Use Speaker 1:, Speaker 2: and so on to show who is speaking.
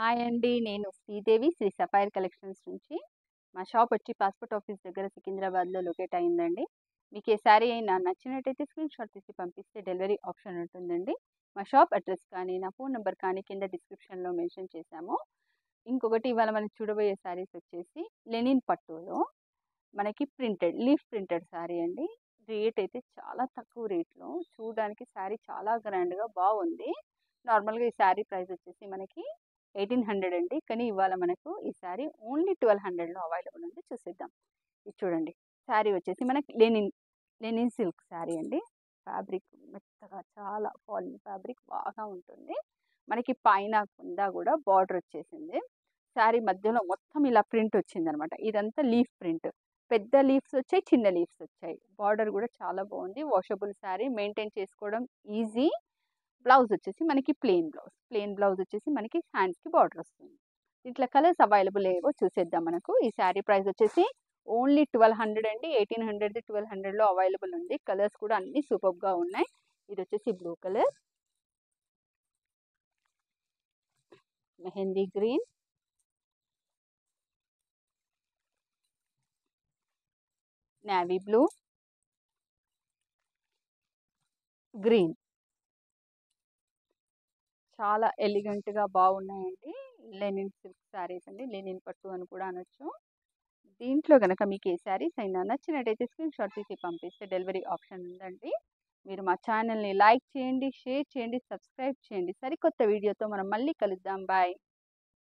Speaker 1: Hi అండి. నేను Sridevi Shri sapphire collections నుంచి. మా షాప్ వచ్చి పాస్పోర్ట్ ఆఫీస్ దగ్గర సికింద్రాబాద్‌లో లొకేట్ అయిందండి. మీకు ఏ శారీ అయినా నచ్చినట్టయితే స్క్రీన్‌షాట్ తీసి పంపిస్తే డెలివరీ ఆప్షన్ ఉంటుందండి. మా షాప్ అడ్రస్ కానీ, నా ఫోన్ నంబర్ కానీ కింద డిస్క్రిప్షన్‌లో మెన్షన్ చేశాము. ఇంకొకటి ఇవాళ మనం చూడబోయే శారీస్ వచ్చేసి లెనిన్ పట్టులో మనకి లీఫ్ ప్రింటెడ్ శారీ అండి. రేట్ అయితే చాలా తక్కువ రేట్‌లో చూడడానికి శారీ చాలా గ్రాండ్‌గా బాగుంది. నార్మల్‌గా ఈ శారీ ప్రైస్ వచ్చేసి మనకి 1800 అండి. కానీ ఇవాళ మనకు ఈ శారీ ఓన్లీ 1200లో అవైలబుల్ ఉంది. చూసేద్దాం. ఇది చూడండి. శారీ వచ్చేసి మనకి లెనిన్ సిల్క్ శారీ అండి. ఫ్యాబ్రిక్ మెత్తగా చాలా ఫాలింగ్ ఫ్యాబ్రిక్ బాగా ఉంటుంది. మనకి పైన కింద కూడా బార్డర్ వచ్చేసింది. శారీ మధ్యలో మొత్తం ఇలా ప్రింట్ వచ్చిందనమాట. ఇదంతా లీఫ్ ప్రింట్. పెద్ద లీఫ్స్ వచ్చాయి, చిన్న లీఫ్స్ వచ్చాయి. బార్డర్ కూడా చాలా బాగుంది. వాషబుల్ శారీ, మెయింటైన్ చేసుకోవడం ఈజీ. బ్లౌజ్ వచ్చేసి మనకి ప్లెయిన్ బ్లౌజ్ వచ్చేసి మనకి హ్యాండ్స్కి బార్డర్ వస్తుంది. ఇట్లా కలర్స్ అవైలబుల్ ఏవో చూసేద్దాం. మనకు ఈ శారీ ప్రైస్ వచ్చేసి ఓన్లీ 1200 అండి. 1800 1200లో అవైలబుల్ ఉంది. కలర్స్ కూడా అన్ని సూపర్గా ఉన్నాయి. ఇది వచ్చేసి blue colour, mehndi green, navy blue, green. చాలా ఎలిగెంట్గా బాగున్నాయండి. లెనిన్ సిల్క్ శారీస్ అండి. లెనిన్ పట్టు అని కూడా అనొచ్చు. దీంట్లో కనుక మీకు ఏ శారీస్ అయినా నచ్చినట్టయితే స్క్రీన్‌షాట్ తీసి పంపిస్తే డెలివరీ ఆప్షన్ ఉందండి. మీరు మా ఛానల్‌ని లైక్ చేయండి, షేర్ చేయండి, సబ్స్క్రైబ్ చేయండి. సరికొత్త వీడియోతో మనం మళ్ళీ కలుద్దాం. బాయ్.